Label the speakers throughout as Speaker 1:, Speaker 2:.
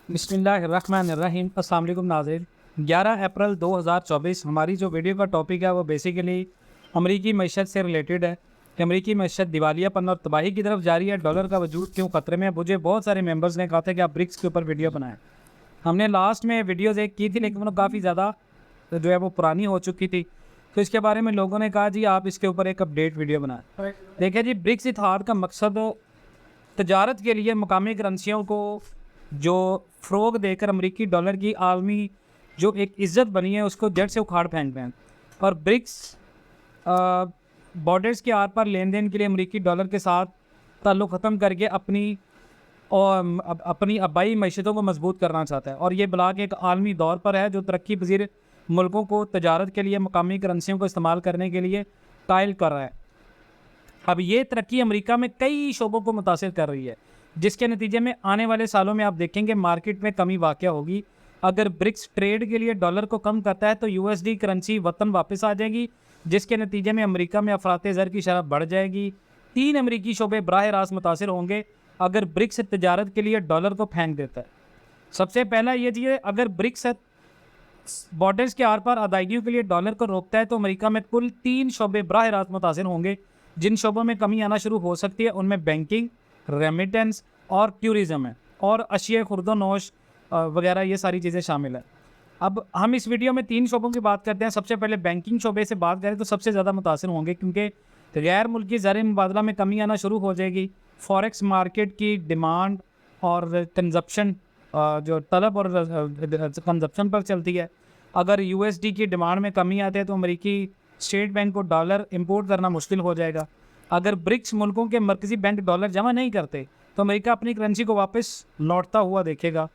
Speaker 1: बिस्मिल्लाहिर्रहमानिर्रहीम। अस्सलाम वालेकुम नाज़रीन। 11 अप्रैल 2024 हमारी जो वीडियो का टॉपिक है वो बेसिकली अमरीकी मईशत से रिलेटेड है कि अमरीकी मईशत दिवालियापन और तबाही की तरफ जारी है। डॉलर का वजूद क्यों ख़तरे में है। मुझे बहुत सारे मेंबर्स ने कहा था कि आप ब्रिक्स के ऊपर वीडियो बनाएं। हमने लास्ट में वीडियोज़ एक की थी, लेकिन वो काफ़ी ज़्यादा जो है वो पुरानी हो चुकी थी, तो इसके बारे में लोगों ने कहा जी आप इसके ऊपर एक अपडेट वीडियो बनाएं। देखिए जी, ब्रिक्स इत्तेहाद का मकसद तजारत के लिए मकामी करेंसियों को जो फ़रोग देकर अमरीकी डॉलर की आलमी जो एक इज़्ज़त बनी है उसको जड़ से उखाड़ फेंकते हैं। और ब्रिक्स बॉर्डर्स के आर पार लेन देन के लिए अमरीकी डॉलर के साथ ताल्लुक़ ख़त्म करके अपनी आबाई मैशतों को मजबूत करना चाहता है। और ये ब्लॉक एक आलमी दौर पर है जो तरक्की पजीर मुल्कों को तजारत के लिए मकामी करेंसियों को इस्तेमाल करने के लिए कायल कर रहा है। अब ये तरक्की अमेरिका में कई शोबों को मुतासिर कर रही है, जिसके नतीजे में आने वाले सालों में आप देखेंगे मार्केट में कमी वाक़या होगी। अगर ब्रिक्स ट्रेड के लिए डॉलर को कम करता है तो यूएसडी करेंसी वतन वापस आ जाएगी, जिसके नतीजे में अमेरिका में अफराते ज़र की शरह बढ़ जाएगी। 3 अमरीकी शोबे बराह रास्त मुतासिर होंगे अगर ब्रिक्स तजारत के लिए डॉलर को फेंक देता है। सबसे पहला ये चीज़, अगर ब्रिक्स बॉर्डर्स के आर पार अदायगियों के लिए डॉलर को रोकता है तो अमेरिका में कुल 3 शोबे बराह रास्त मुतासिर होंगे। जिन शोबों में कमी आना शुरू हो सकती है उनमें बैंकिंग, रेमिटेंस और टूरिज़्म है, और अशिया खुर्दोनोश वगैरह ये सारी चीज़ें शामिल है। अब हम इस वीडियो में 3 शोबों की बात करते हैं। सबसे पहले बैंकिंग शोबे से बात करें तो सबसे ज़्यादा मुतासिर होंगे, क्योंकि गैर मुल्की ज़र मुबादला में कमी आना शुरू हो जाएगी। फॉरेक्स मार्केट की डिमांड और कंजप्शन जो तलब और कंजप्शन पर चलती है। अगर यूएसडी की डिमांड में कमी आती है तो अमेरिकी स्टेट बैंक को डॉलर इंपोर्ट करना मुश्किल हो जाएगा। अगर ब्रिक्स मुल्कों के मरकज़ी बैंक डॉलर जमा नहीं करते तो अमेरिका अपनी करेंसी को वापस लौटता हुआ देखेगा।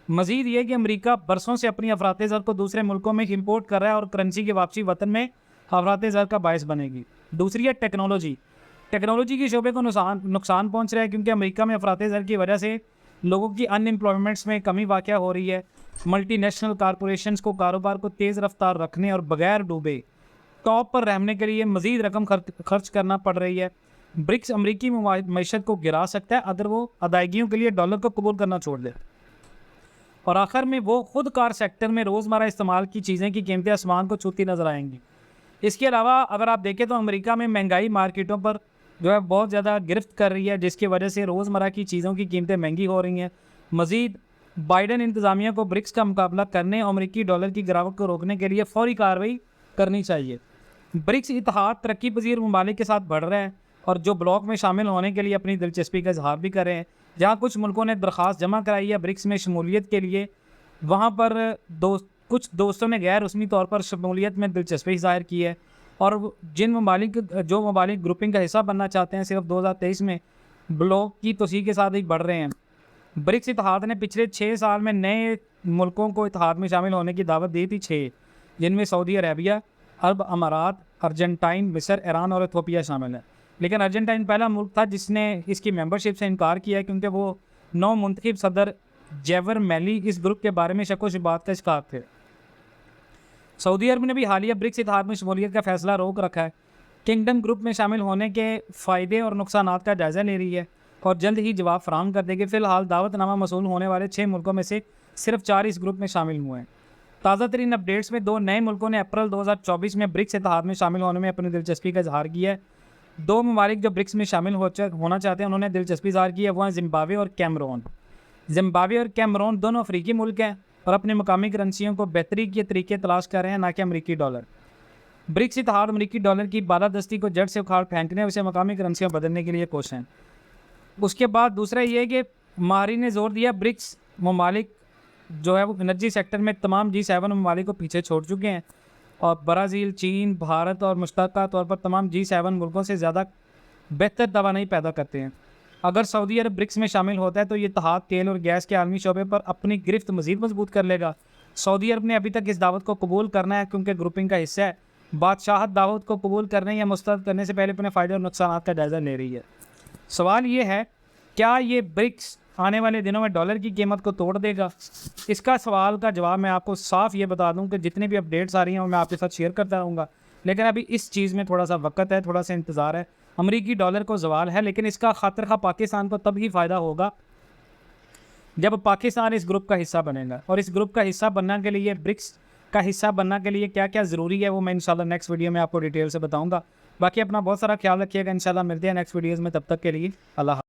Speaker 1: मज़ीद ये कि अमेरिका बरसों से अपनी अफराते ज़र को दूसरे मुल्कों में इंपोर्ट कर रहा है और करेंसी की वापसी वतन में अफराते ज़र का बायस बनेगी। दूसरी है टेक्नोलॉजी की शोबे को नुकसान पहुँच रहा है, क्योंकि अमेरिका में अफराते ज़र की वजह से लोगों की अनएम्प्लॉयमेंट्स में कमी वाक़या हो रही है। मल्टीनेशनल कॉरपोरेशन्स को कारोबार को तेज़ रफ्तार रखने और बगैर डूबे टॉप पर रहने के लिए मज़ीद रकम खर्च करना पड़ रही है। ब्रिक्स अमरीकी मईशत को गिरा सकता है अगर वो अदायगियों के लिए डॉलर को कबूल करना छोड़ दे। और आखिर में वो खुद कार सेक्टर में रोज़मर्रा इस्तेमाल की चीज़ें की कीमतें आसमान को छूती नज़र आएंगी। इसके अलावा अगर आप देखें तो अमेरिका में महंगाई मार्केटों पर जो है बहुत ज़्यादा गिरफ्त कर रही है, जिसकी वजह से रोज़मर्रा की चीज़ों की कीमतें महंगी हो रही हैं। मज़ीद बाइडन इंतज़ामिया को ब्रिक्स का मुकाबला करने और अमरीकी डॉलर की गिरावट को रोकने के लिए फ़ौरी कार्रवाई करनी चाहिए। ब्रिक्स इत्तेहाद तरक्की पजीर ममालिक के साथ बढ़ रहे हैं और जो ब्लॉक में शामिल होने के लिए अपनी दिलचस्पी का इजहार भी कर रहे हैं। जहाँ कुछ मुल्कों ने दरख्वास्त जमा कराई है ब्रिक्स में शमूलियत के लिए, वहाँ पर कुछ दोस्तों ने गैर रस्मी तौर पर शमूलियत में दिलचस्पी ज़ाहिर की है। और जो ममालिक ग्रुपिंग का हिस्सा बनना चाहते हैं सिर्फ 2023 में ब्लॉक की तोसी के साथ ही बढ़ रहे हैं। ब्रिक्स इत्तेहाद ने पिछले 6 साल में नए मुल्कों को इत्तेहाद में शामिल होने की दावत दी थी, 6, जिनमें सऊदी अरेबिया, अरब अमारात, अर्जेंटाइन, मिस्र, ईरान और इथियोपिया शामिल है। लेकिन अर्जेंटाइन पहला मुल्क था जिसने इसकी मेंबरशिप से इनकार किया है, क्योंकि वो नौमुंतखब सदर जेवर मैली इस ग्रुप के बारे में शक व शुबात का शिकार थे। सऊदी अरब ने भी हालिया ब्रिक्स इत्तेहाद में शमूलियत का फैसला रोक रखा है। किंगडम ग्रुप में शामिल होने के फ़ायदे और नुकसानात का जायज़ा ले रही है और जल्द ही जवाब फराहम कर देगी। फ़िलहाल दावतनामा मसूल होने वाले 6 मुल्कों में से सिर्फ 4 इस ग्रुप में शामिल हुए हैं। ताज़ा तरीन अपडेट्स में 2 नए मुल्कों ने अप्रैल 2024 में ब्रिक्स इत्तेहाद में शामिल होने में अपनी दिलचस्पी का इजहार किया है। 2 ममालिक जो ब्रिक्स में शामिल होना चाहते हैं उन्होंने दिलचस्पी इजहार की है, वो हैं ज़िम्बाब्वे और कैमरून। ज़िम्बाब्वे और कैमरून दोनों अफ्रीकी मुल्क हैं और अपने मकामी करेंसियों को बेहतरी के तरीके तलाश कर रहे हैं, ना कि अमरीकी डॉलर। ब्रिक्स इत्तेहाद अमरीकी डॉलर की बालादस्ती को जड़ से उखाड़ फेंकने और उसे मकामी करेंसियों बदलने के लिए कोशिश हैं। उसके बाद दूसरा ये है कि माहिरीन ने जोर दिया ब्रिक्स ममालिक जो है वो एनर्जी सेक्टर में तमाम G7 ममालिक को पीछे छोड़ चुके हैं और ब्राज़ील, चीन, भारत और मुश्तरका तौर पर तमाम G7 मुल्कों से ज़्यादा बेहतर तवानाई पैदा करते हैं। अगर सऊदी अरब ब्रिक्स में शामिल होता है तो ये इत्तेहाद तेल और गैस के आलमी शोबे पर अपनी गिरफ्त मज़ीद मजबूत कर लेगा। सऊदी अरब ने अभी तक इस दावत को कबूल करना है क्योंकि ग्रुपिंग का हिस्सा है। बादशाहत दावत को कबूल करने या मुस्तरद करने से पहले अपने फ़ायदे और नुकसान का जायज़ा ले रही है। सवाल ये है, क्या ये ब्रिक्स आने वाले दिनों में डॉलर की कीमत को तोड़ देगा? इसका सवाल का जवाब मैं आपको साफ ये बता दूं कि जितनी भी अपडेट्स आ रही हैं वो मैं आपके साथ शेयर करता रहूँगा, लेकिन अभी इस चीज़ में थोड़ा सा वक्त है, थोड़ा सा इंतज़ार है। अमरीकी डॉलर को ज़वाल है, लेकिन इसका खातिर खा पाकिस्तान को तब ही फ़ायदा होगा जब पाकिस्तान इस ग्रुप का हिस्सा बनेगा। और इस ग्रुप का हिस्सा बनने के लिए, ब्रिक्स का हिस्सा बनने के लिए क्या क्या ज़रूरी है वो मैं इंशाल्लाह नेक्स्ट वीडियो में आपको डिटेल से बताऊंगा। बाकी अपना बहुत सारा ख्याल रखिएगा, इंशाल्लाह मिलते हैं नेक्स्ट वीडियोज़ में, तब तक के लिए अल्लाह।